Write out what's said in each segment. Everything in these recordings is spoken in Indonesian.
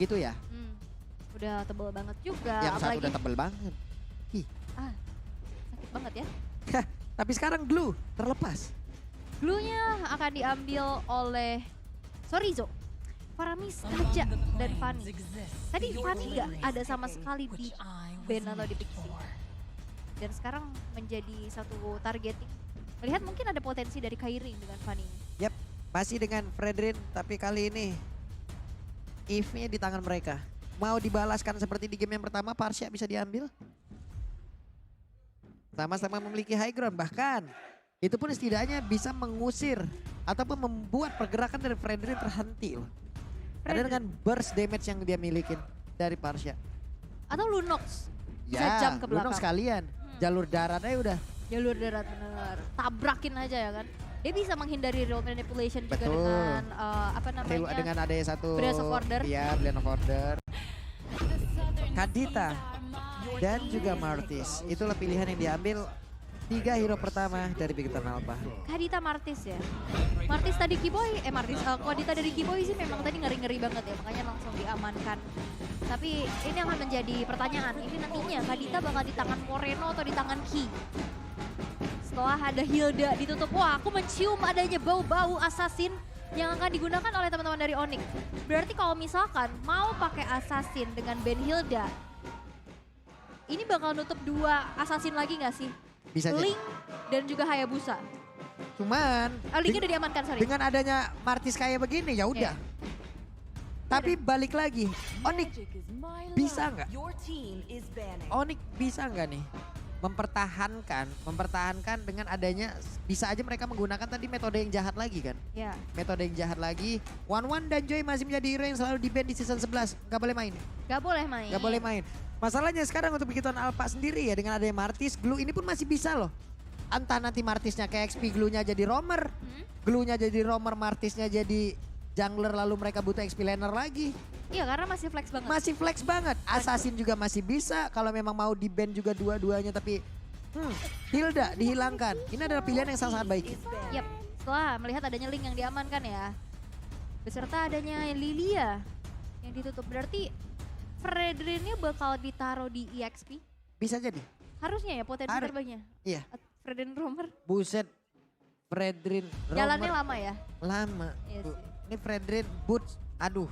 Gitu ya? Udah tebel banget juga. Yang satu apalagi udah tebel banget. sakit banget ya. Tapi sekarang Glue terlepas. Glue-nya akan diambil oleh Sorizo, Faramis, Kaja, dan Fanny. Tadi Fanny nggak ada sama sekali di band atau di Pixie. Dan sekarang menjadi satu targeting. Melihat mungkin ada potensi dari Kairi dengan Fanny. Yap, masih dengan Fredrin, tapi kali ini Eve-nya di tangan mereka. Mau dibalaskan seperti di game yang pertama, Parsha bisa diambil. Sama-sama memiliki high ground, bahkan itu pun setidaknya bisa mengusir ataupun membuat pergerakan dari Fredrin terhenti loh. Ada dengan burst damage yang dia milikin dari Parsha. Atau Lunox bisa jump ke belakang. Lunox sekalian, jalur darat aja udah. Jalur darat bener, tabrakin aja ya kan. Dia bisa menghindari roll manipulation juga Betul. dengan apa namanya? Dengan ada satu Blast of Order. Iya, Blast of Order. Kadita dan juga Martis. Itulah pilihan yang diambil 3 hero pertama dari Bigotan Alpha. Kadita Martis ya. Martis tadi Kiboy, Kadita dari Kiboy sih memang tadi ngeri-ngeri banget ya, makanya langsung diamankan. Tapi ini akan menjadi pertanyaan, ini nantinya Kadita bakal di tangan Moreno atau di tangan Ki? Setelah ada Hilda ditutup, wah aku mencium adanya bau-bau assassin yang akan digunakan oleh teman-teman dari Onyx. Berarti kalau misalkan mau pakai assassin dengan Ben Hilda, ini bakal nutup 2 assassin lagi gak sih? Bisa jadi. Link dan juga Hayabusa. Cuman Linknya udah diamankan, sorry. dengan adanya Martis kayak begini ya udah. Tapi balik lagi, Onyx bisa nggak? Onyx bisa nggak nih mempertahankan dengan adanya, bisa aja mereka menggunakan tadi metode yang jahat lagi kan? Ya. Metode yang jahat lagi. One dan Joy masih menjadi hero yang selalu di ban di season 11. Nggak boleh main. Gak boleh main. Nggak boleh main. Masalahnya sekarang untuk Bigotan Alpha sendiri ya, dengan adanya Martis, Glue ini pun masih bisa loh. Entah nanti Martisnya ke XP, Glue-nya jadi roamer. Glue-nya jadi roamer, Martisnya jadi jungler, lalu mereka butuh XP laner lagi. Iya karena masih flex banget. Masih flex banget. Assassin juga masih bisa kalau memang mau di ban juga dua-duanya, tapi Hilda dihilangkan. Ini adalah pilihan yang sangat baik. Yap, setelah melihat adanya Link yang diamankan ya. Beserta adanya Lilia yang ditutup. Berarti Fredrinnya bakal ditaruh di EXP? Bisa jadi. Harusnya ya potensi terbaiknya. Iya. Fredrin Romer. Buset. Fredrin Romer. Jalannya lama ya? Lama. Iya sih. Ini Fredrin boots. Aduh.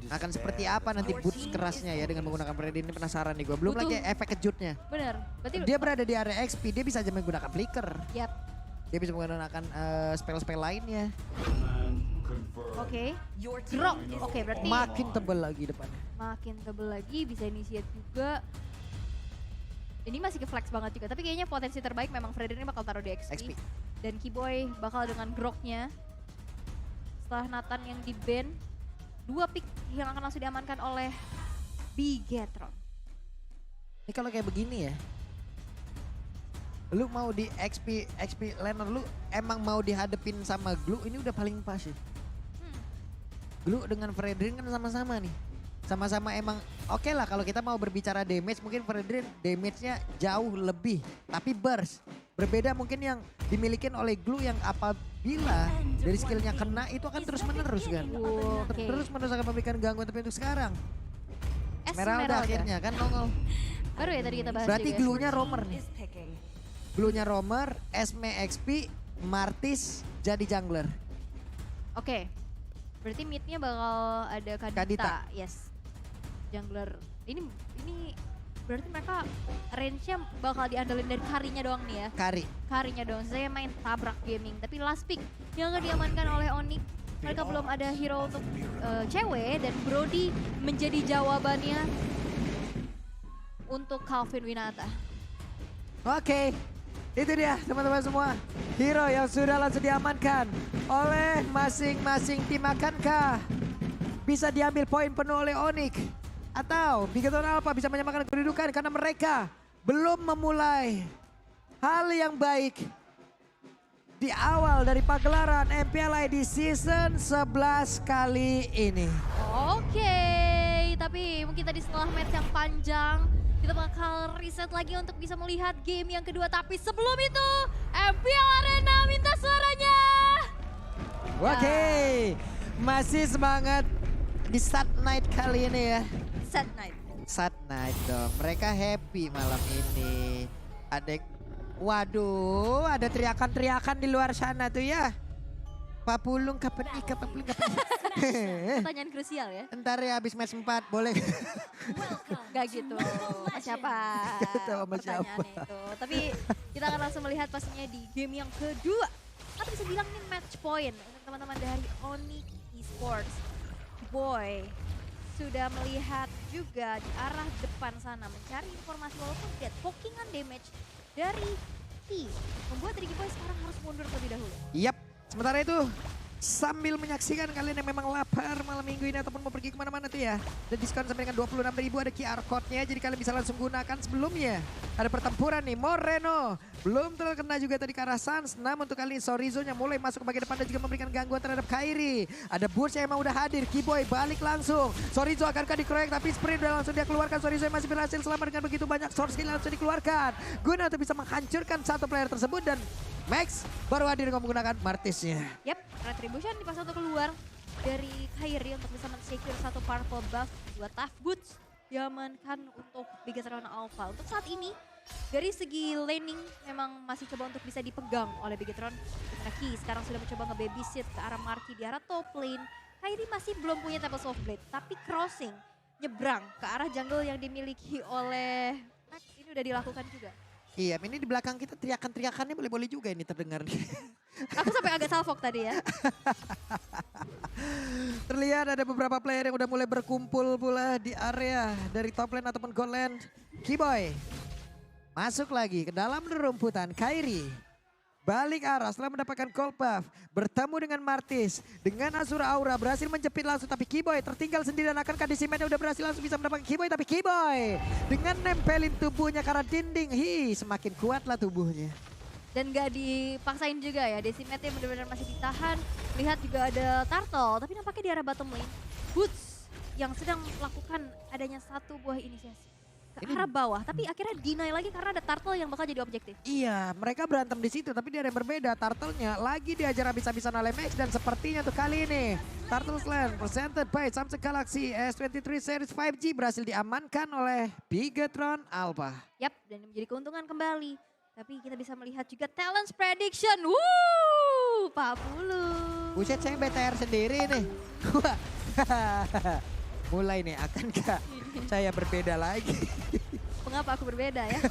Akan seperti apa nanti boots kerasnya ya dengan menggunakan Fredrin, ini penasaran nih gue. Belum lagi efek kejutnya. Bener. Berarti Dia berada di area XP, dia bisa aja menggunakan flicker. Yap. Dia bisa menggunakan spell-spell lainnya. Oke. Grok. Oke, berarti Makin tebel lagi depannya. makin tebel lagi, bisa initiate juga. Ini masih ke flex banget juga, tapi kayaknya potensi terbaik memang Fredrin ini bakal taruh di XP. Dan Kiboy bakal dengan groknya. Setelah Nathan yang di ban, 2 pick yang akan langsung diamankan oleh Bigetron. Ini kalau kayak begini ya, lu mau di XP laner, lu emang mau dihadepin sama Glue, ini udah paling pas sih. Glue dengan Fredrin kan sama-sama nih. Sama-sama emang oke lah kalau kita mau berbicara damage, mungkin Fredrin damage-nya jauh lebih. Tapi burst, berbeda mungkin yang dimiliki oleh Glue yang apabila dari skillnya kena itu akan terus menerus kan. Terus menerus akan memberikan gangguan, tapi untuk sekarang Esmeralda akhirnya kan nongol. Baru ya tadi kita bahas. Berarti juga. Glue-nya roamer nih. Glue-nya roamer, Esme XP, Martis jadi jungler. Oke. Berarti mid-nya bakal ada Kadita. Yes. Jungler. Ini berarti mereka range-nya bakal diandelin dari Karinya doang nih ya. Karinya doang. Saya main tabrak gaming. Tapi last pick yang akan diamankan oleh Onyx. Mereka belum ada hero untuk cewek dan Brody menjadi jawabannya untuk Calvin Winata. Oke. Itu dia teman-teman semua. Hero yang sudah langsung diamankan oleh masing-masing tim. Akankah bisa diambil poin penuh oleh Onyx? Atau Bigotan Alpha bisa menyamakan kedudukan karena mereka belum memulai hal yang baik di awal dari pagelaran MPLI di season 11 kali ini. Oke, tapi mungkin tadi setelah match yang panjang, kita bakal reset lagi untuk bisa melihat game yang kedua. Tapi sebelum itu, MPL Arena minta suaranya. Oke, masih semangat di Sad Night kali ini ya. Sad night. Sad Night dong. Mereka happy malam ini. Waduh, ada teriakan-teriakan di luar sana tuh ya. Papulung kapan nikah, Papulung kapan Pertanyaan krusial ya. Ntar ya habis match 4 boleh. Gak gitu. Sama siapa? Sama siapa? Pertanyaannya itu. Tapi kita akan langsung melihat pastinya di game yang kedua. Atau bisa bilang ini match point untuk teman-teman dari Onyx Esports. Boy sudah melihat juga di arah depan sana mencari informasi walaupun lihat pokingan damage dari T. Membuat Ricky Boy sekarang harus mundur terlebih dahulu. Yap, sementara itu sambil menyaksikan kalian yang memang lapar malam minggu ini ataupun mau pergi kemana-mana tuh ya. Dan diskon sampai dengan 26.000 ada QR code-nya jadi kalian bisa langsung gunakan sebelumnya. Ada pertempuran nih, Moreno belum terkena juga tadi ke arah Sans. Namun untuk kali ini Sorizo yang mulai masuk ke bagian depan dan juga memberikan gangguan terhadap Kairi. Ada Burst yang emang udah hadir, Kiboy balik langsung. Sorizo akankah dikeroyok tapi sprint udah langsung dia keluarkan. Sorizo yang masih berhasil selama dengan begitu banyak source skill langsung dikeluarkan. Guna untuk bisa menghancurkan satu player tersebut dan Max baru hadir dengan menggunakan Martisnya. Yap, Retribution dipaksa untuk keluar dari Kairi untuk bisa men-secure satu purple buff, dua tough boots diamankan untuk Bigetron Alpha. Untuk saat ini, dari segi laning memang masih coba untuk bisa dipegang oleh Bigetron. Dimana Ki sekarang sudah mencoba nge-babysit ke arah Marky di arah top lane. Kairi masih belum punya Tempest of Blade, tapi crossing, nyebrang ke arah jungle yang dimiliki oleh Max ini udah dilakukan juga. Iya, ini di belakang kita teriakan-teriakannya boleh-boleh juga ini terdengar. Aku sampai agak salfok tadi ya. Terlihat ada beberapa player yang udah mulai berkumpul pula di area dari top lane ataupun gold lane. Kiboy masuk lagi ke dalam rumputan. Kairi balik arah setelah mendapatkan gold buff. Bertemu dengan Martis. Dengan Azura Aura berhasil menjepit langsung. Tapi Kiboy tertinggal sendirian. Akankah di Simetnya udah berhasil langsung bisa mendapatkan Kiboy. Tapi Kiboy dengan nempelin tubuhnya karena dinding. Semakin kuatlah tubuhnya. Dan gak dipaksain juga ya. Decimatnya benar-benar masih ditahan. Lihat juga ada Turtle. Tapi nampaknya di arah bottom lane. Boots yang sedang melakukan adanya satu buah inisiasi ke arah bawah, tapi akhirnya deny lagi karena ada Turtle yang bakal jadi objektif. Iya, mereka berantem di situ, tapi dia ada yang berbeda. Turtle-nya lagi diajar habis-habisan oleh Max dan sepertinya tuh kali ini Turtles Land presented by Samsung Galaxy S23 Series 5G berhasil diamankan oleh Bigetron Alpha. Yap, dan menjadi keuntungan kembali. Tapi kita bisa melihat juga talent prediction. Wuh, 40. Buset, saya BTR sendiri nih. Mulai nih, akankah saya berbeda lagi? Mengapa aku berbeda ya?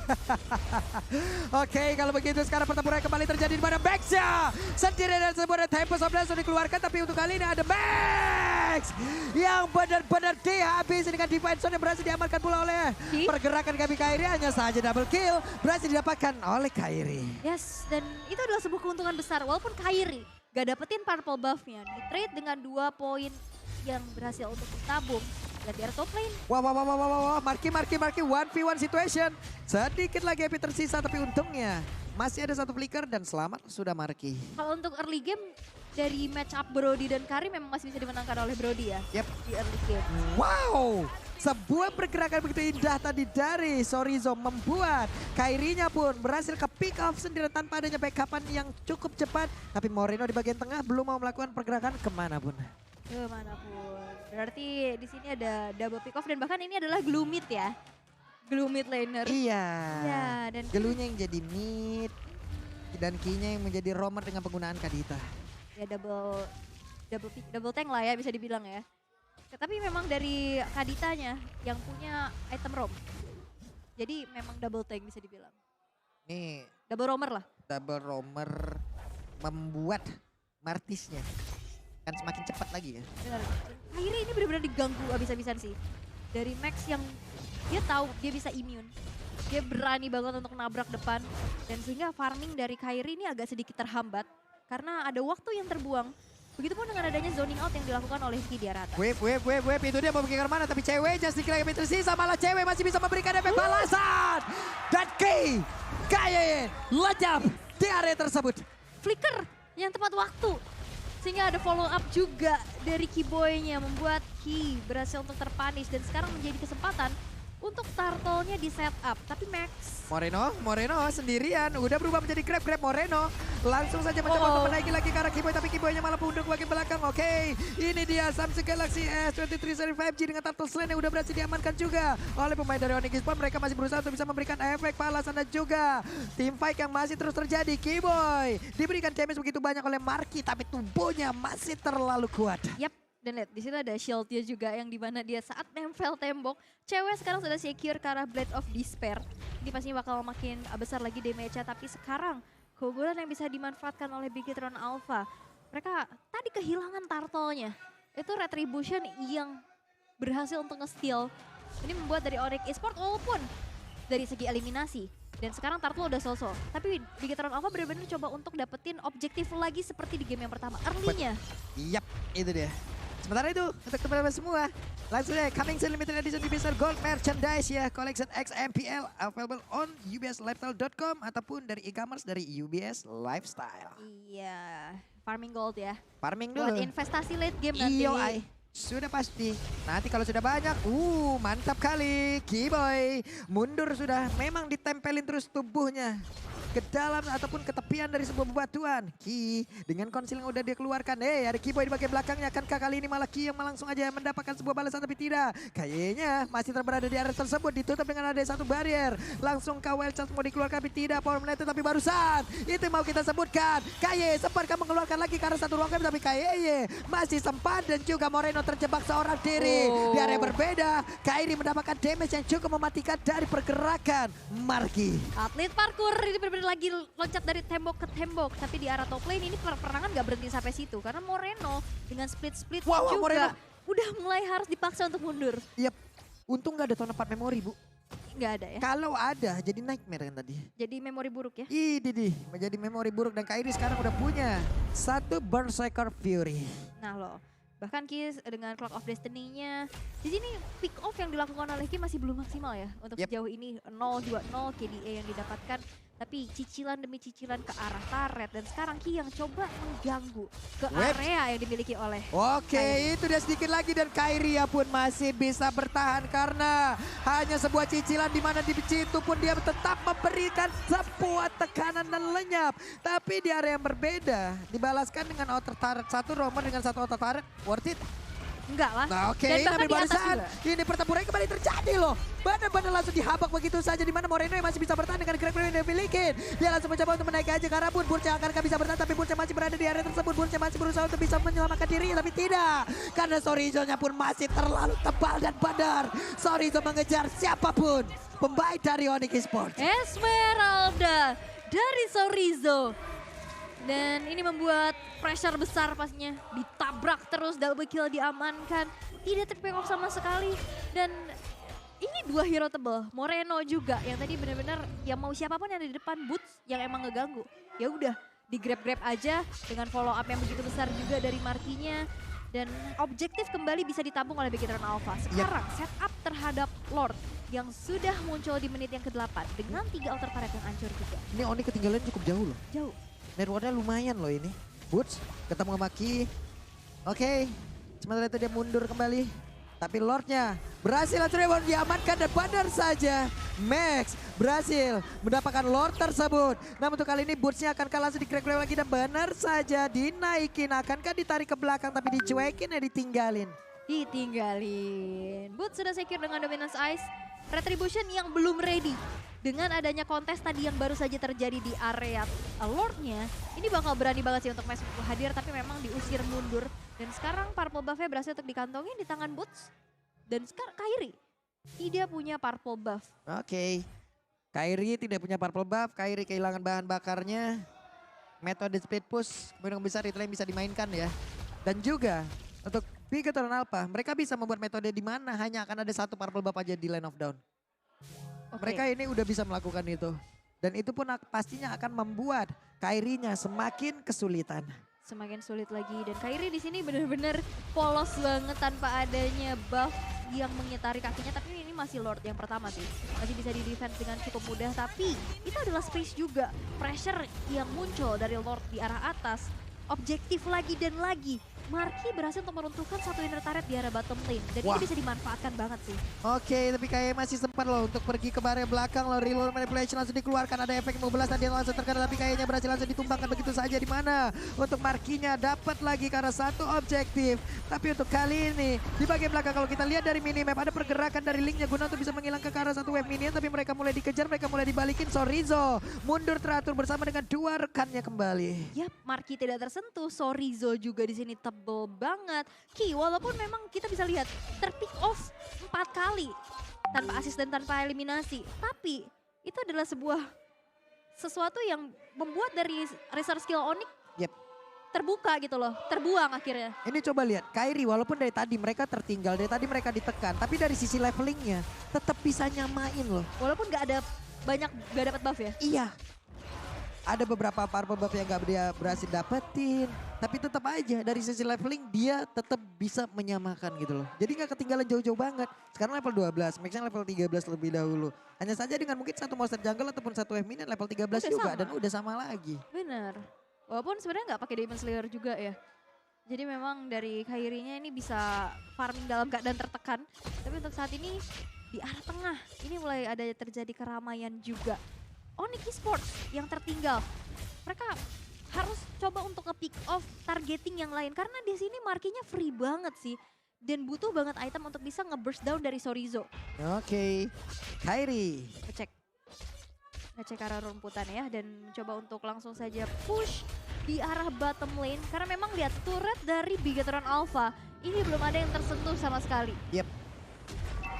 Oke, kalau begitu sekarang pertempuran kembali terjadi di mana Max-nya sendiri dan sebuah Tempest of Blade sudah dikeluarkan, tapi untuk kali ini ada Max yang benar-benar dihabisi dengan Divine Sword yang berhasil diamankan pula oleh pergerakan kami Kairi. Hanya saja double kill berhasil didapatkan oleh Kairi. Yes, dan itu adalah sebuah keuntungan besar walaupun Kairi gak dapetin purple buff-nya. Di trade dengan 2 poin yang berhasil untuk ditabung. Lihat di arah top lane. Wah, Marky, 1v1 situation. Sedikit lagi HP tersisa, tapi untungnya masih ada satu flicker dan selamat sudah Marky. Kalau untuk early game, dari match up Brody dan Karim memang masih bisa dimenangkan oleh Brody ya. Yep. Di early game. Wow, sebuah pergerakan begitu indah tadi dari Sorizo membuat Kairinya pun berhasil ke pick off sendiri tanpa adanya backupan yang cukup cepat. Tapi Moreno di bagian tengah belum mau melakukan pergerakan kemanapun. Kemanapun. Berarti di sini ada double pick off dan bahkan ini adalah glue mid ya. Glue mid laner. Iya. Ya, dan Gelunya yang jadi mid dan key-nya yang menjadi roamer dengan penggunaan Kadita. ya double tank lah ya bisa dibilang ya. Tapi memang dari Kaditanya yang punya item roam. Jadi memang double tank bisa dibilang. Nih, Double roamer lah. double roamer membuat Martisnya kan semakin cepat lagi ya. Benar. Akhirnya ini benar-benar diganggu abis-abisan sih. Dari Max yang dia tahu dia bisa immune. Dia berani banget untuk nabrak depan. Dan sehingga farming dari Kairi ini agak sedikit terhambat. Karena ada waktu yang terbuang. Begitupun dengan adanya zoning out yang dilakukan oleh Ki di arah atas. Wave. Itu dia mau pergi ke mana tapi cewek just sedikit lagi tersisa. Malah cewek masih bisa memberikan efek balasan. Dan Ki Kain lejap di area tersebut. Flicker yang tepat waktu. Sehingga ada follow up juga dari Kiboy-nya membuat Ki berhasil untuk terpunish dan sekarang menjadi kesempatan untuk turtle-nya di setup. Tapi Max Moreno sendirian, udah berubah menjadi Grab Moreno. Langsung saja mencoba untuk menaiki lagi ke arah Kiboy, tapi Kiboynya malah pundak bagian belakang. Oke, ini dia Samsung Galaxy S23 seri 5G dengan turtle slam yang udah berhasil diamankan juga oleh pemain dari Onyx Esports. Mereka masih berusaha untuk bisa memberikan efek balasan dan juga team fight yang masih terus terjadi. Kiboy diberikan damage begitu banyak oleh Marky, tapi tubuhnya masih terlalu kuat. Yap, dan lihat di sini ada shieldnya juga yang dimana dia saat nempel tembok, cewek sekarang sudah secure ke arah Blade of Despair. Ini pastinya bakal makin besar lagi damage-nya, tapi sekarang keunggulan yang bisa dimanfaatkan oleh Bigetron Alpha. Mereka tadi kehilangan turtle-nya. Itu Retribution yang berhasil untuk nge-steal. Ini membuat dari Onyx Esports walaupun dari segi eliminasi. Dan sekarang turtle udah sosok. Tapi Bigetron Alpha benar-benar coba untuk dapetin objektif lagi seperti di game yang pertama. Early-nya. Yap, itu dia. Sementara itu, untuk teman-teman semua, langsung aja Coming Soon Limited Edition Ubisoft Gold Merchandise ya. Collection X MPL available on ubslifestyle.com ataupun dari e-commerce dari UBS Lifestyle. Iya, farming gold ya. Farming dulu. Buat investasi late game nanti. IOI. Sudah pasti. Nanti kalau sudah banyak, mantap kali. Kiboy mundur sudah, memang ditempelin terus tubuhnya ke dalam ataupun ke tepian dari sebuah bebatuan. Ki dengan konsil yang udah dia keluarkan. Ada Kiboy di bagian belakangnya. Akankah kali ini malah Ki yang langsung aja mendapatkan sebuah balasan, tapi tidak. Kayaknya masih berada di area tersebut. Ditutup dengan ada satu barrier. Langsung KWL Chance mau dikeluarkan, tapi tidak. Power Manator tapi barusan. Itu yang mau kita sebutkan. Kaye sempat mengeluarkan lagi karena satu ruang game, tapi Kaye masih sempat. Dan juga Moreno terjebak seorang diri. Di area berbeda. Kairi mendapatkan damage yang cukup mematikan dari pergerakan Marky. Atlet parkour ini benar-benar lagi loncat dari tembok ke tembok. Tapi di arah top lane ini peperangan gak berhenti sampai situ. Karena Moreno dengan split-split juga Moreno udah mulai harus dipaksa untuk mundur. Yap, untung gak ada tahun 4 memori, Bu. Nggak ada ya? Kalau ada jadi nightmare kan tadi. Jadi memori buruk ya? Ini menjadi memori buruk, dan Kairi sekarang udah punya satu Berserker Fury. Nah loh, bahkan Ki dengan Clock of Destiny-nya, di sini pick off yang dilakukan oleh Ki masih belum maksimal ya untuk sejauh ini. 0-2-0 KDA yang didapatkan, tapi cicilan demi cicilan ke arah turret, dan sekarang Ki yang coba mengganggu ke area yang dimiliki oleh Oke, itu dia sedikit lagi, dan Kairi pun masih bisa bertahan karena hanya sebuah cicilan di mana di situ pun dia tetap memberikan sebuah tekanan dan lenyap. Tapi di area yang berbeda dibalaskan dengan outer turret satu, Romer dengan satu outer turret. Worth it? enggak lah. Nah, oke, Dan bahkan tapi di atas barusan juga. ini pertempuran kembali terjadi loh. Benar-benar langsung dihabak begitu saja, di mana Moreno yang masih bisa bertahan dengan grab yang dia miliki. Dia langsung mencoba untuk menaiki aja ke arah Bun. Burce akankah bisa bertahan, tapi Burce masih berada di area tersebut. Burce masih berusaha untuk bisa menyelamatkan diri, tapi tidak. Karena Sorizo-nya pun masih terlalu tebal dan badar. Sorizo mengejar siapapun. Pembaik dari Onyx Esports. Esmeralda dari Sorizo. Dan ini membuat pressure besar pastinya. Ditabrak terus, double kill diamankan. Tidak terpengok sama sekali. Dan ini dua hero tebel. Moreno juga yang tadi benar-benar ya mau siapapun yang ada di depan Boots yang emang ngeganggu. Ya udah di-grab-grab aja dengan follow up yang begitu besar juga dari Markinya. Dan objektif kembali bisa ditampung oleh Bigetron Alpha. Sekarang setup terhadap Lord yang sudah muncul di menit yang ke-8 dengan 3 altar turret yang hancur juga. Ini Onyx ketinggalan cukup jauh loh. Jauh. Networknya lumayan loh ini. Boots ketemu sama Ki. Oke, sementara itu dia mundur kembali. Tapi Lordnya berhasil Trevor diamankan, dan benar saja Max berhasil mendapatkan Lord tersebut. Namun untuk kali ini Bootsnya akan kalah di crack lagi, dan benar saja dinaikin. Akankah ditarik ke belakang, tapi dicuekin ya ditinggalin. Ditinggalin. Boots sudah secure dengan Dominance Ice. Retribution yang belum ready. Dengan adanya kontes tadi yang baru saja terjadi di area Lordnya, ini bakal berani banget sih untuk Max hadir, tapi memang diusir mundur. Dan sekarang purple buff-nya berhasil untuk dikantongin di tangan Boots. Dan sekarang Kairi tidak punya purple buff. Oke, Kairi tidak punya purple buff. Kairi kehilangan bahan bakarnya. Metode split push kemungkinan besar itu yang bisa dimainkan ya. Dan juga untuk Bigetron Alpha, mereka bisa membuat metode di mana hanya akan ada satu purple buff aja di line of down. Mereka ini udah bisa melakukan itu. Dan itu pun pastinya akan membuat Kairinya semakin kesulitan. Semakin sulit lagi, dan Kairi di sini benar-benar polos banget tanpa adanya buff yang mengitari kakinya. Tapi ini masih Lord yang pertama sih, masih bisa di defense dengan cukup mudah. Tapi itu adalah space juga, pressure yang muncul dari Lord di arah atas. Objektif lagi dan lagi Marki berhasil untuk meruntuhkan satu inner turret di area bottom lane. Dan Wah. ini bisa dimanfaatkan banget sih. Oke, tapi kayaknya masih sempat loh untuk pergi ke area belakang loh. Reload manipulation langsung dikeluarkan, ada efek 15 dan dia langsung terkena, tapi kayaknya berhasil langsung ditumbangkan begitu saja. Di mana untuk Markinya dapat lagi karena satu objektif. Tapi untuk kali ini di bagian belakang kalau kita lihat dari minimap ada pergerakan dari Linknya guna untuk bisa menghilangkan ke arah satu wave minion, tapi mereka mulai dikejar, mereka mulai dibalikin. Sorizo mundur teratur bersama dengan dua rekannya kembali. Yap, Marki tidak tersentuh. Sorizo juga di sini tebel banget. Ki, walaupun memang kita bisa lihat terpick off 4 kali tanpa assist dan tanpa eliminasi, tapi itu adalah sesuatu yang membuat dari resource skill Onyx Yep. terbuka gitu loh, terbuang akhirnya. Ini coba lihat, Kairi walaupun dari tadi mereka tertinggal, dari tadi mereka ditekan, tapi dari sisi levelingnya tetap bisa nyamain loh. Walaupun gak dapat buff ya. Iya. Ada beberapa purple buff yang gak dia berhasil dapetin. Tapi tetap aja dari sisi leveling dia tetap bisa menyamakan gitu loh. Jadi gak ketinggalan jauh-jauh banget. Sekarang level 12, Max-nya level 13 lebih dahulu. Hanya saja dengan mungkin satu monster jungle ataupun satu wave minion level 13 Udah juga. sama. Dan udah sama lagi. Bener. Walaupun sebenarnya gak pakai Demon Slayer juga ya. Jadi memang dari Kairinya ini bisa farming dalam keadaan tertekan. Tapi untuk saat ini di arah tengah ini mulai ada terjadi keramaian juga. Onyx Esports yang tertinggal. Mereka harus coba untuk nge-pick off targeting yang lain. Karena di sini markinya free banget sih. Dan butuh banget item untuk bisa nge-burst down dari Sorizo. Oke, Kairi. Ngecek arah rumputan ya. Dan coba untuk langsung saja push di arah bottom lane. Karena memang lihat turret dari Bigetron Alpha. Ini belum ada yang tersentuh sama sekali. Yep.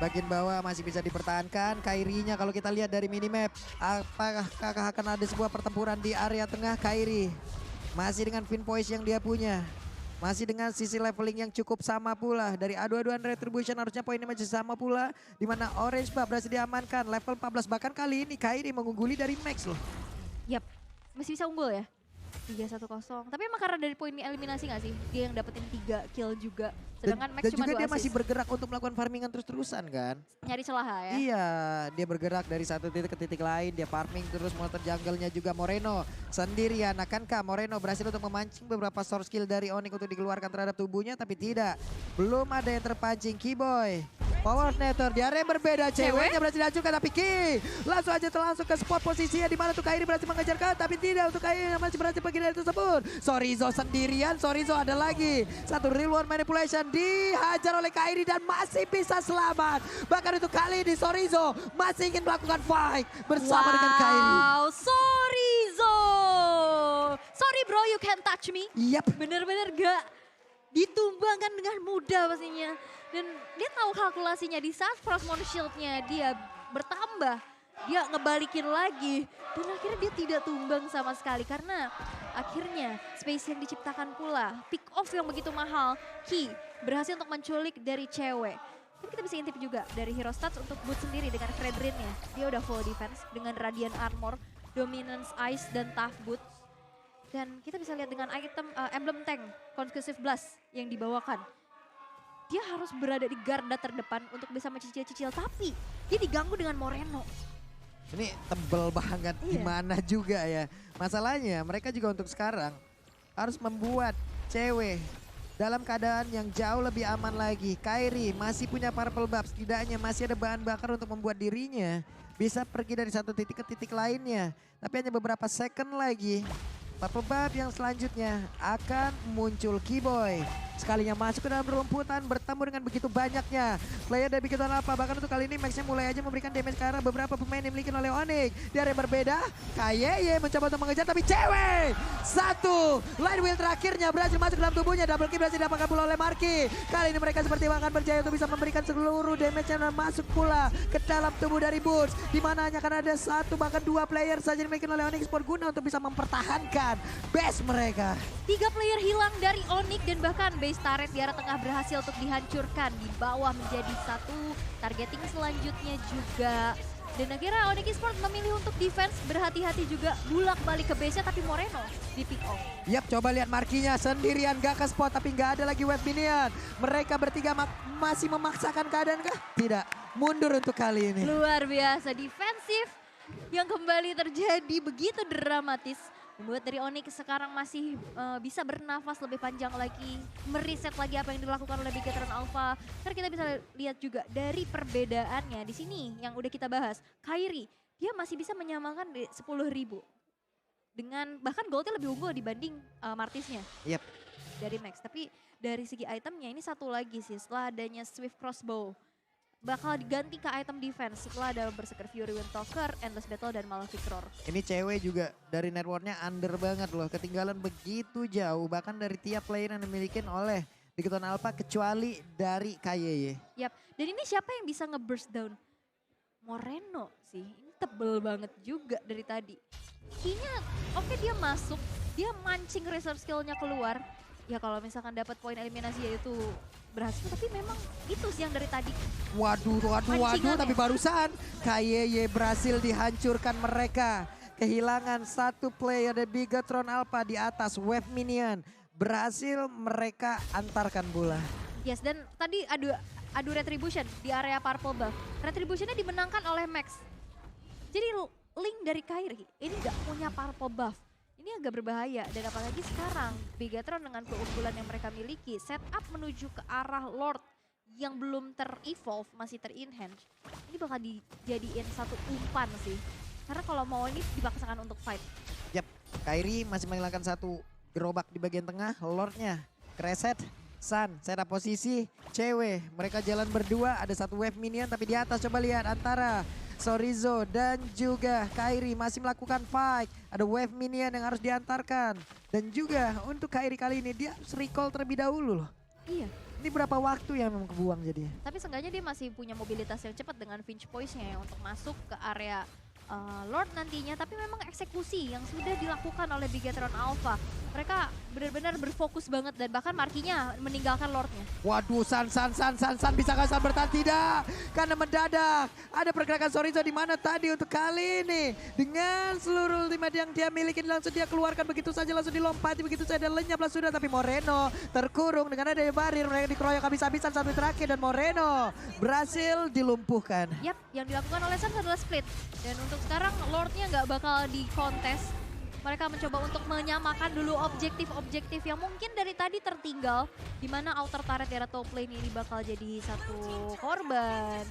Bagian bawah masih bisa dipertahankan. Kairinya kalau kita lihat dari minimap. Apakah akan ada sebuah pertempuran di area tengah? Kairi masih dengan Fin Voice yang dia punya. Masih dengan sisi leveling yang cukup sama pula. Dari adu-aduan Retribution harusnya poinnya masih sama pula. Dimana Orange Buff berhasil diamankan. Level 14 bahkan kali ini Kairi mengungguli dari Max loh. Yap, masih bisa unggul ya. 3-1-0. Tapi emang karena dari poin eliminasi gak sih? Dia yang dapetin 3 kill juga. Sedangkan Max Dan cuma juga 2 dia assist. masih bergerak untuk melakukan farmingan terus-terusan kan. Nyari celah ya. Iya, dia bergerak dari satu titik ke titik lain. Dia farming terus, monster jungle-nya juga Moreno sendirian. Akankah Moreno berhasil untuk memancing beberapa source skill dari Onyx untuk dikeluarkan terhadap tubuhnya? Tapi tidak, belum ada yang terpancing. Kiboy, Power Netter di area yang berbeda. Ceweknya berhasil dihancurkan, tapi Ki langsung aja langsung ke spot posisinya. Di mana tuh Kairi berhasil mengejarkan, tapi tidak untuk Kairi yang masih berhasil pergi dari tersebut. Sorizo sendirian, Sorizo ada lagi. Satu real world manipulation dihajar oleh Kairi dan masih bisa selamat. Bahkan untuk kali ini Sorizo masih ingin melakukan fight bersama dengan Kairi. Wow, Sorizo. Sorry bro, you can't touch me. Yap. Bener-bener gak ditumbangkan dengan mudah pastinya. Dan dia tahu kalkulasinya di saat Frostmourne Shield-nya dia bertambah. Dia ngebalikin lagi. Dan akhirnya dia tidak tumbang sama sekali. Karena akhirnya space yang diciptakan pula. Pick off yang begitu mahal. Ki berhasil untuk menculik dari cewek. Tapi kita bisa intip juga dari Hero Stats untuk boot sendiri dengan Fredrin-nya. Dia udah full defense dengan Radiant Armor, Dominance Ice, dan Tough Boots. Dan kita bisa lihat dengan item emblem tank, Conclusive Blast yang dibawakan. Dia harus berada di garda terdepan untuk bisa mencicil-cicil. Tapi dia diganggu dengan Moreno. Ini tebel banget Iya. gimana juga ya. Masalahnya mereka juga untuk sekarang harus membuat cewek dalam keadaan yang jauh lebih aman lagi. Kairi masih punya purple buff, setidaknya masih ada bahan bakar untuk membuat dirinya bisa pergi dari satu titik ke titik lainnya. Tapi hanya beberapa second lagi. Purple buff yang selanjutnya akan muncul Kiboy. Sekalinya masuk ke dalam rumputan bertemu dengan begitu banyaknya player dari Bigetron Alpha. Bahkan untuk kali ini Max-nya mulai aja memberikan damage ke arah beberapa pemain yang dimiliki oleh Onyx. Di area yang berbeda, Kayeye mencoba untuk mengejar tapi cewek. Satu, line wheel terakhirnya berhasil masuk ke dalam tubuhnya. Double kill berhasil didapatkan pula oleh Marki. Kali ini mereka seperti akan berjaya untuk bisa memberikan seluruh damage yang masuk pula ke dalam tubuh dari Boots. Di mana hanya akan ada satu bahkan dua player saja dimiliki oleh Onyx Sport guna untuk bisa mempertahankan base mereka. 3 player hilang dari Onyx dan bahkan base turret di arah tengah berhasil untuk dihancurkan. Di bawah menjadi satu, targeting selanjutnya juga. Dan akhirnya Onyx Esports memilih untuk defense, berhati-hati juga bulak balik ke base-nya tapi Moreno di pick off. Yap, coba lihat Markinya sendirian gak ke spot tapi gak ada lagi wave minion. Mereka bertiga masih memaksakan keadaan kah? Tidak, mundur untuk kali ini. Luar biasa defensif yang kembali terjadi begitu dramatis. Membuat dari Onyx sekarang masih bisa bernafas lebih panjang lagi. Meriset lagi apa yang dilakukan oleh Bigetron Alpha. Karena kita bisa lihat juga dari perbedaannya di sini yang udah kita bahas. Kairi, dia masih bisa menyamakan di 10.000. Dengan bahkan goldnya lebih unggul dibanding Martisnya. Yap. Dari Max. Tapi dari segi itemnya ini satu lagi sih setelah adanya Swift Crossbow. Bakal diganti ke item defense setelah ada Berserker Fury Windtalker, Endless Battle, dan Malefic Roar. Ini cewek juga dari networknya under banget loh. Ketinggalan begitu jauh. Bahkan dari tiap player yang dimiliki oleh Bigetron Alpha kecuali dari KYY. Yap, dan ini siapa yang bisa nge-burst down? Moreno sih, ini tebel banget juga dari tadi. Kayaknya oke dia masuk, dia mancing reserve skillnya keluar. Ya kalau misalkan dapat poin eliminasi ya itu berhasil. Tapi memang itu sih yang dari tadi. Waduh, tapi barusan KYY berhasil dihancurkan mereka. Kehilangan satu player dari Bigetron Alpha di atas wave minion. Berhasil mereka antarkan bola. Yes, dan tadi adu retribution di area purple buff. Retributionnya dimenangkan oleh Max. Jadi Link dari Kairi ini gak punya purple buff. Ini agak berbahaya dan apalagi sekarang Bigetron dengan keunggulan yang mereka miliki setup menuju ke arah Lord yang belum ter-evolve, masih ter-enhance. Ini bakal dijadiin satu umpan sih. Karena kalau mau ini dipaksakan untuk fight. Yap, Kairi masih menghilangkan satu gerobak di bagian tengah, Lordnya Kreset, Sun, setup posisi, cewek. Mereka jalan berdua, ada satu wave minion tapi di atas coba lihat antara Sorizo dan juga Kairi masih melakukan fight. Ada wave minion yang harus diantarkan. Dan juga untuk Kairi kali ini dia harus recall terlebih dahulu loh. Iya. Ini berapa waktu yang memang kebuang jadinya. Tapi seenggaknya dia masih punya mobilitas yang cepat dengan Finch Poise-nya untuk masuk ke area Lord nantinya. Tapi memang eksekusi yang sudah dilakukan oleh Bigetron Alpha. Mereka benar-benar berfokus banget dan bahkan Markinya meninggalkan Lordnya. Waduh, San, bisakah San bertahan? Tidak, karena mendadak ada pergerakan Sorizo di mana tadi untuk kali ini. Dengan seluruh ultimate yang dia miliki langsung dia keluarkan begitu saja, langsung dilompati begitu saja dan lenyaplah sudah. Tapi Moreno terkurung dengan adanya barir, mereka dikeroyok habis-habisan satu terakhir dan Moreno berhasil dilumpuhkan. Yap, yang dilakukan oleh Sans adalah split. Dan untuk sekarang Lordnya nggak bakal dikontes. Mereka mencoba untuk menyamakan dulu objektif-objektif yang mungkin dari tadi tertinggal. Di mana outer turret di area top lane ini bakal jadi satu korban.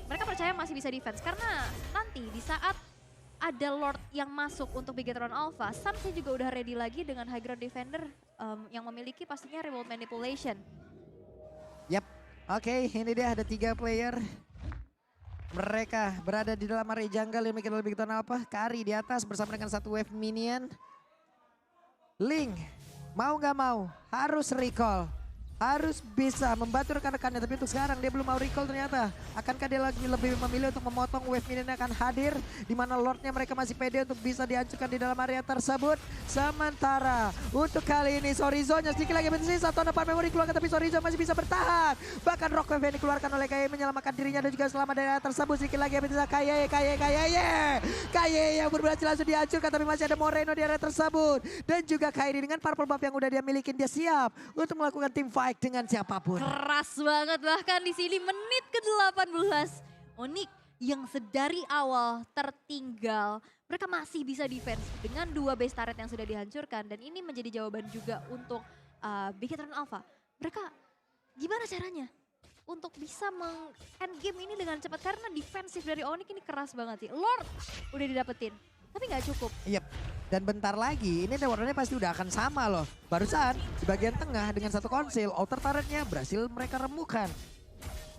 Mereka percaya masih bisa defense karena nanti di saat ada Lord yang masuk untuk Bigetron Alpha, Sunsnya juga udah ready lagi dengan high ground defender yang memiliki pastinya remote manipulation. Yap, oke, ini dia ada 3 player. Mereka berada di dalam area jungle yang memiliki lebih Bigetron Alpha. Kari di atas bersama dengan satu wave minion. Link mau gak mau harus recall. Harus bisa membantu rekan-rekannya, tapi untuk sekarang dia belum mau recall ternyata. Akankah dia lagi lebih memilih untuk memotong wave minion yang akan hadir, di mana Lordnya mereka masih pede untuk bisa dihancurkan di dalam area tersebut. Sementara untuk kali ini Sorizo-nya sedikit lagi bersisa, satu nampak memori keluarkan tapi Sorizo masih bisa bertahan. Bahkan Rock Wave yang dikeluarkan oleh KYY menyelamatkan dirinya dan juga selamat dari area tersebut. Sedikit lagi bersisa KYY yang berhasil langsung dihancurkan tapi masih ada Moreno di area tersebut. Dan juga Kairi dengan purple buff yang udah dia milikin, dia siap untuk melakukan team fight dengan siapapun. Keras banget bahkan di sini menit ke-18. Onyx yang sedari awal tertinggal, mereka masih bisa defense dengan 2 base turret yang sudah dihancurkan dan ini menjadi jawaban juga untuk Bigetron Alpha. Mereka gimana caranya untuk bisa meng-end game ini dengan cepat karena defensif dari Onyx ini keras banget sih. Lord udah didapetin, tapi nggak cukup. Yap. Dan bentar lagi ini warnanya pasti udah akan sama loh. Barusan di bagian tengah dengan satu konsil, outer turretnya berhasil mereka remukan.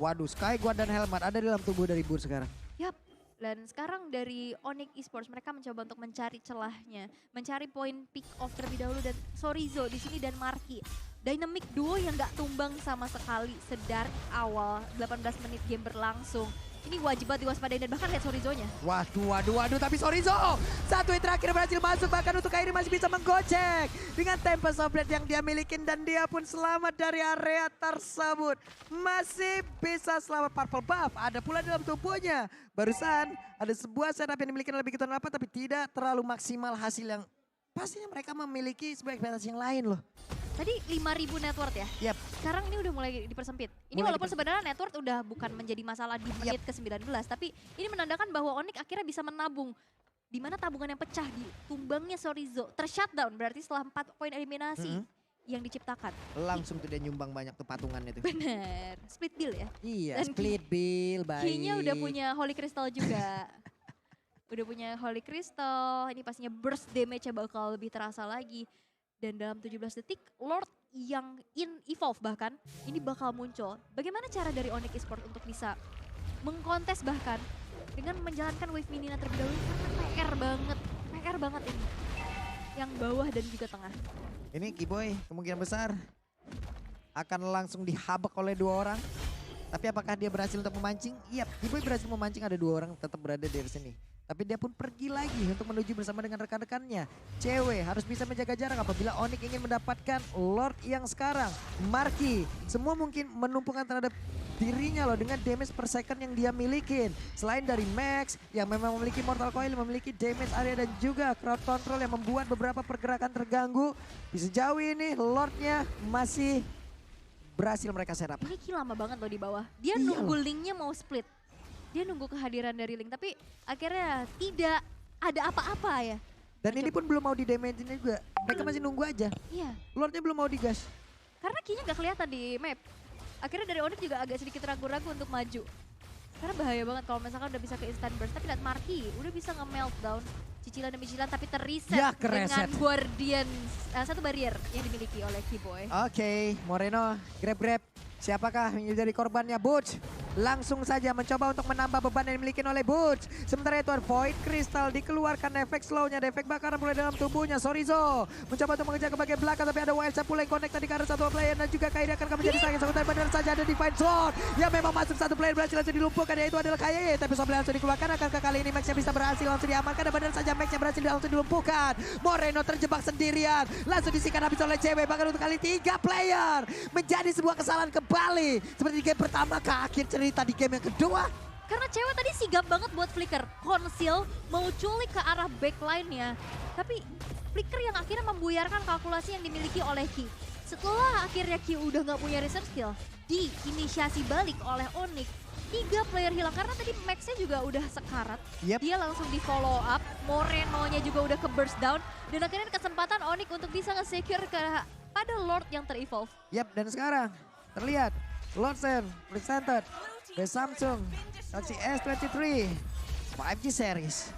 Waduh, Sky Guard dan Helmet ada di dalam tubuh dari Bur sekarang. Yap, dan sekarang dari Onyx Esports mereka mencoba untuk mencari celahnya. Mencari poin pick off terlebih dahulu dan Sorizo di sini dan Marky. Dynamic duo yang gak tumbang sama sekali sedari awal 18 menit game berlangsung. Ini wajib banget diwaspadain dan bahkan lihat Sorizo-nya. Waduh, tapi Sorizo satu hit terakhir berhasil masuk, bahkan untuk Kairi masih bisa menggocek dengan Tempest of Blade yang dia milikin dan dia pun selamat dari area tersebut. Masih bisa selamat purple buff, ada pula dalam tubuhnya. Barusan ada sebuah setup yang dimiliki oleh Bigetron Alpha tapi tidak terlalu maksimal hasil yang pastinya mereka memiliki sebuah ekspektasi yang lain loh. Tadi 5.000 net worth ya? Yap. Sekarang ini udah mulai dipersempit. Ini walaupun sebenarnya net worth udah bukan menjadi masalah di menit ke-19. Tapi ini menandakan bahwa Onyx akhirnya bisa menabung di mana tabungan yang pecah di tumbangnya Sorizo tershutdown berarti setelah 4 poin eliminasi yang diciptakan. Langsung tuh dia nyumbang banyak tuh patungannya tuh. Bener, split bill ya. Iya, Dan split bill, baik. Kayaknya udah punya Holy Crystal juga. Udah punya Holy Crystal, ini pastinya burst damage-nya bakal lebih terasa lagi. Dan dalam 17 detik, Lord yang evolve bahkan, ini bakal muncul. Bagaimana cara dari Onyx Esports untuk bisa mengkontes bahkan dengan menjalankan wave minion terlebih dahulu? Karena PR banget ini. Yang bawah dan juga tengah. Ini Kiboy kemungkinan besar akan langsung dihabak oleh 2 orang. Tapi apakah dia berhasil untuk memancing? Iya, Kiboy berhasil memancing, ada 2 orang tetap berada di sini. Tapi dia pun pergi lagi untuk menuju bersama dengan rekan-rekannya. Cewek harus bisa menjaga jarak apabila Onyx ingin mendapatkan Lord yang sekarang. Marky, semua mungkin menumpukan terhadap dirinya loh dengan damage per second yang dia milikin. Selain dari Max yang memang memiliki Mortal Coil, memiliki damage area dan juga crowd control yang membuat beberapa pergerakan terganggu. Di sejauh ini Lordnya masih berhasil mereka serap. Ini kill lama banget loh di bawah. Dia Iya nunggu loh. linknya mau split. Dia nunggu kehadiran dari Link, tapi akhirnya tidak ada apa-apa ya. Dan ini pun belum mau di damage-nya juga. Mereka masih nunggu aja. Iya, Lordnya belum mau digas. karena kayaknya gak kelihatan di map. Akhirnya dari Onyx juga agak sedikit ragu-ragu untuk maju. Karena bahaya banget kalau misalkan udah bisa ke instant burst. Tapi lihat Marky udah bisa nge-meltdown cicilan demi cicilan tapi terreset Ya, dengan kereset. Guardian. Satu barrier yang dimiliki oleh Kiboy. Oke, Moreno, grab. Siapakah yang menjadi korbannya? Butch langsung saja mencoba untuk menambah beban yang dimiliki oleh Butch. Sementara itu Void Crystal dikeluarkan, efek slownya, efek bakaran mulai dalam tubuhnya. Sorizo mencoba untuk mengejar ke bagian belakang tapi ada Wild Shot pula yang connect tadi ke arah satu player dan juga Kairi akan menjadi sakit. Sementara benar saja ada Divine Sword yang memang masuk satu player berhasil langsung dilumpuhkan, yaitu adalah Kairi. Tapi Soble langsung dikeluarkan, akankah kali ini Max-nya bisa berhasil langsung diamankan dan benar saja Max-nya berhasil langsung dilumpuhkan. Moreno terjebak sendirian, langsung disikat habis oleh cewek. Bahkan untuk kali 3 player menjadi sebuah kesalahan kembali. Seperti di game pertama ke akhir cerita di game yang kedua. Karena cewek tadi sigap banget buat flicker. Conceal mau culik ke arah backline-nya. Tapi flicker yang akhirnya membuyarkan kalkulasi yang dimiliki oleh Ki. Setelah akhirnya Ki udah gak punya research skill, diinisiasi balik oleh Onyx. 3 player hilang karena tadi Max-nya juga udah sekarat. Yep. Dia langsung di follow up, Moreno-nya juga udah ke burst down. Dan akhirnya kesempatan Onyx untuk bisa nge-secure pada Lord yang ter-evolve. Yap, dan sekarang terlihat Lordsen presented by Samsung Galaxy S23 5G series.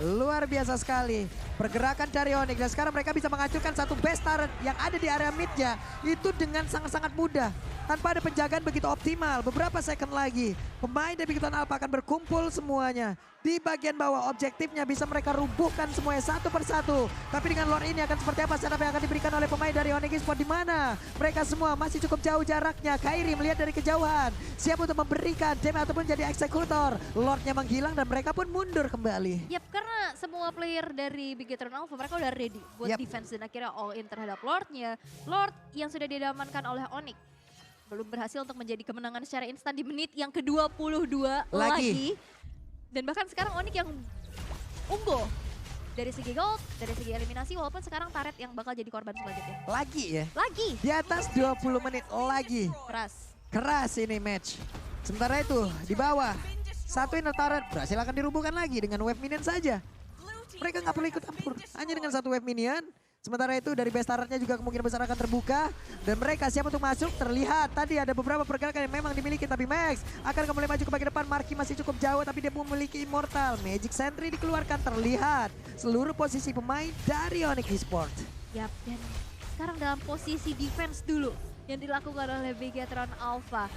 Luar biasa sekali pergerakan dari Onyx dan sekarang mereka bisa menghancurkan satu base turret yang ada di area midnya itu dengan sangat-sangat mudah tanpa ada penjagaan begitu optimal. Beberapa second lagi pemain dari Big Ton Alpha akan berkumpul semuanya di bagian bawah. Objektifnya bisa mereka rubuhkan semuanya satu persatu. Tapi dengan lore ini akan seperti apa setup yang akan diberikan oleh pemain dari Onyx Esports, di mana mereka semua masih cukup jauh jaraknya. Kairi melihat dari kejauhan, siap untuk memberikan damage ataupun jadi eksekutor. Lordnya menghilang dan mereka pun mundur kembali. Yap, karena semua player dari Big Eternal Alpha mereka udah ready buat Yap. defense dan akhirnya all in terhadap Lordnya. Lord yang sudah diamankan oleh Onyx belum berhasil untuk menjadi kemenangan secara instan di menit yang ke-22 lagi. Dan bahkan sekarang Onyx yang unggul dari segi gold, dari segi eliminasi, walaupun sekarang Turret yang bakal jadi korban selanjutnya. Lagi ya, Lagi, di atas 20 menit lagi. keras. Keras ini match. Sementara itu di bawah satu inner turret berhasil akan dirubuhkan lagi dengan wave minion saja. Mereka nggak perlu ikut campur, hanya dengan satu wave minion. Sementara itu dari base turretnya juga kemungkinan besar akan terbuka. Dan mereka siap untuk masuk. Terlihat tadi ada beberapa pergerakan yang memang dimiliki. Tapi Max akan kembali maju ke bagian depan. Marky masih cukup jauh tapi dia memiliki Immortal. Magic Sentry dikeluarkan. Terlihat seluruh posisi pemain dari Onyx Esports. Yap, dan sekarang dalam posisi defense dulu yang dilakukan oleh Bigetron Alpha.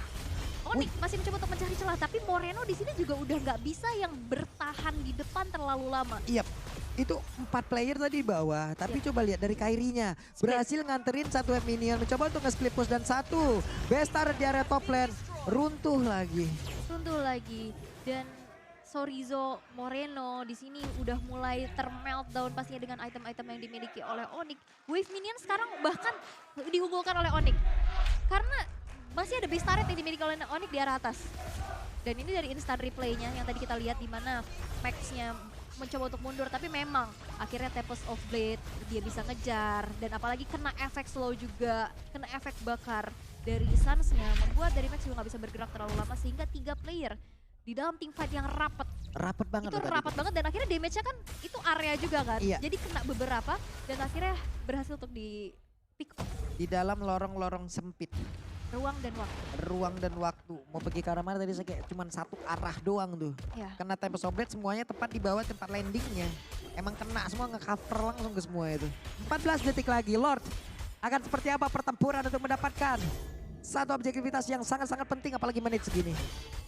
Onyx masih mencoba untuk mencari celah, tapi Moreno di sini juga udah nggak bisa yang bertahan di depan terlalu lama. Iya, itu 4 player tadi di bawah. Tapi coba lihat dari Kairinya. Berhasil nganterin satu wave minion. Mencoba untuk nge-split push dan satu best turret di area top lane. Runtuh lagi. Runtuh lagi, dan Sorizo Moreno di sini udah mulai termeltdown pastinya dengan item-item yang dimiliki oleh Onyx. Wave minion sekarang bahkan diunggulkan oleh Onyx karena masih ada base turret yang dimiliki oleh Onyx di arah atas. Dan ini dari instant replaynya yang tadi kita lihat di mana Max-nya mencoba untuk mundur, tapi memang akhirnya Tempest of Blade dia bisa ngejar, dan apalagi kena efek slow juga, kena efek bakar dari Suns-nya, membuat dari Max juga nggak bisa bergerak terlalu lama sehingga 3 player di dalam team fight yang rapat Rapet banget Itu loh tadi. rapat banget dan akhirnya damage-nya kan itu area juga kan. Iya. Jadi kena beberapa dan akhirnya berhasil untuk di pick off. Di dalam lorong-lorong sempit. Ruang dan waktu. Ruang dan waktu. Mau pergi ke arah mana tadi saya kayak cuman satu arah doang tuh. Ya. Kena Tempest of Blade semuanya tepat di bawah tempat landingnya. Emang kena semua nge-cover langsung ke semua itu. 14 detik lagi Lord. Akan seperti apa pertempuran untuk mendapatkan satu objektivitas yang sangat-sangat penting apalagi menit segini.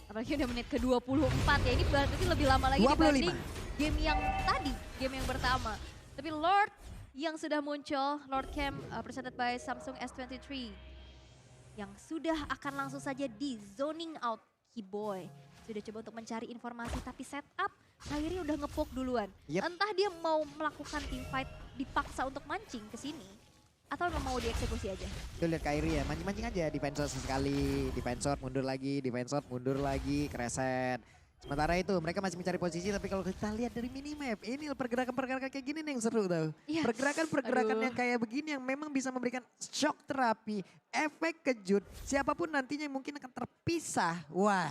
Apalagi udah menit ke-24 ya. Ini berarti lebih lama lagi 25. dibanding game yang tadi. Game yang pertama. Tapi Lord yang sudah muncul. Lord Camp presented by Samsung S23. Yang sudah akan langsung saja di zoning out Keyboy. Sudah coba untuk mencari informasi tapi setup akhirnya udah ngepoke duluan. Yep. Entah dia mau melakukan team fight dipaksa untuk mancing ke sini atau memang mau dieksekusi aja. Tuh lihat Kairi ya, mancing-mancing aja. Defensor sekali, defensor mundur lagi, defensor mundur lagi, kereset. Sementara itu mereka masih mencari posisi tapi kalau kita lihat dari minimap, ini pergerakan-pergerakan kayak gini nih yang seru tau. Iya. Pergerakan-pergerakan Aduh. yang kayak begini yang memang bisa memberikan shock terapi, efek kejut. Siapapun nantinya yang mungkin akan terpisah. Wah,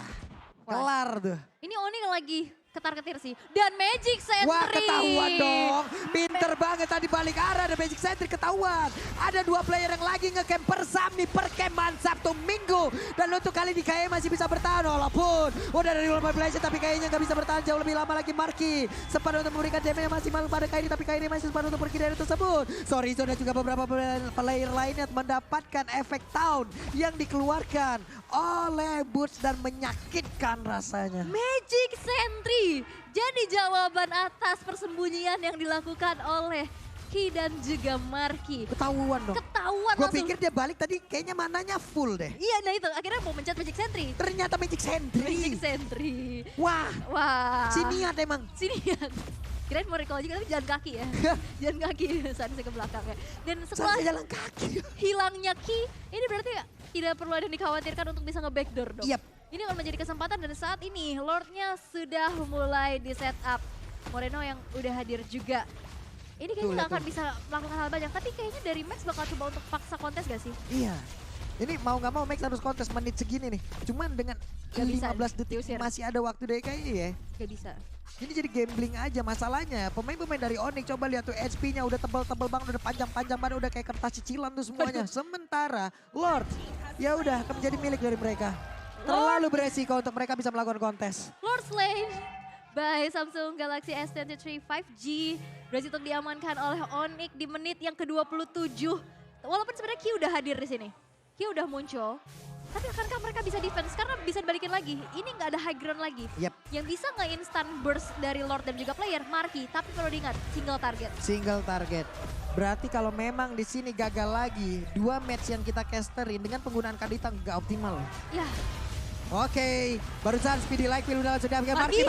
kelar tuh. Ini Oni lagi ketar-ketir sih. Dan Magic Sentry. Wah ketahuan dong, pinter banget tadi balik arah ada Magic Sentry ketahuan. Ada dua player yang lagi ngecamp bersama per campaign Sabtu Minggu. Dan untuk kali ini kayaknya masih bisa bertahan walaupun udah dari luar PlayStation tapi kayaknya nggak bisa bertahan jauh lebih lama lagi. Marki sempat untuk memberikan damage yang maksimal pada Kairi tapi Kairi masih sempat untuk pergi dari tersebut. Sorry dan juga beberapa player lainnya mendapatkan efek Town yang dikeluarkan oleh Boots dan menyakitkan rasanya. Magic Sentry jadi jawaban atas persembunyian yang dilakukan oleh Ki dan juga Marki. Ketahuan dong. Ketahuan Gue langsung. pikir dia balik tadi kayaknya mananya full deh. Iya nah itu akhirnya mau mencet Magic Sentry. Ternyata Magic Sentry. Magic Sentry. Wah, Wah. si niat emang. Sini ya. Kirain mau recall juga tapi jalan kaki ya. Jalan kaki saat saya ke belakang ya. Dan setelah Saya jalan kaki. hilangnya Ki, ini berarti tidak perlu ada yang dikhawatirkan untuk bisa nge-backdoor dong. Yap. Ini akan menjadi kesempatan dan saat ini Lordnya sudah mulai di setup. Moreno yang udah hadir juga. Ini kayaknya Tuh, nggak lihat akan tuh. bisa melakukan hal banyak. Tapi kayaknya dari Max bakal coba untuk paksa kontes gak sih? Iya. Ini mau nggak mau Max harus kontes menit segini nih. Cuman dengan Gak bisa 15 detik diusir. masih ada waktu deh kayaknya ya. Gak bisa. Ini jadi gambling aja masalahnya. Pemain-pemain dari Onyx coba lihat tuh HP-nya udah tebel-tebel banget, udah panjang-panjang banget, udah kayak kertas cicilan tuh semuanya. Sementara Lord ya udah akan menjadi milik dari mereka. Terlalu beresiko untuk mereka bisa melakukan kontes. Lord Slane by Samsung Galaxy S23 5G berhasil untuk diamankan oleh Onyx di menit yang ke-27. Walaupun sebenarnya Q udah hadir di sini. Q udah muncul. Tapi akankah mereka bisa defense? Karena bisa dibalikin lagi. Ini nggak ada high ground lagi. Yap, Yang bisa nge-instant burst dari Lord dan juga player, Marki. Tapi perlu diingat, single target. single target. Berarti kalau memang di sini gagal lagi, dua match yang kita casterin dengan penggunaan Kadita nggak optimal loh. Ya, Oke, barusan Speedy Like Will udah sudah Marki.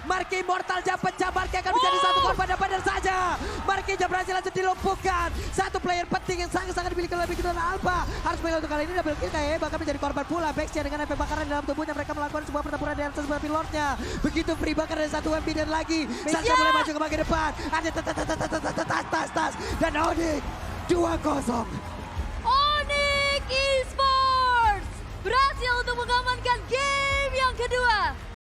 Marki Immortal jam pecah, Marki akan menjadi satu korban dan benar saja. Marki jam berhasil langsung dilumpuhkan. Satu player penting yang sangat-sangat dimiliki oleh Big Don Alpha. Harus menang untuk kali ini double kill kayaknya bahkan menjadi korban pula. Baxnya dengan efek bakaran dalam tubuhnya mereka melakukan sebuah pertempuran dengan sebuah pilotnya. Begitu free bakar dari satu MP dan lagi. Sansa mulai maju ke bagian depan. Ada tas dan Onyx 2-0. Onyx Esports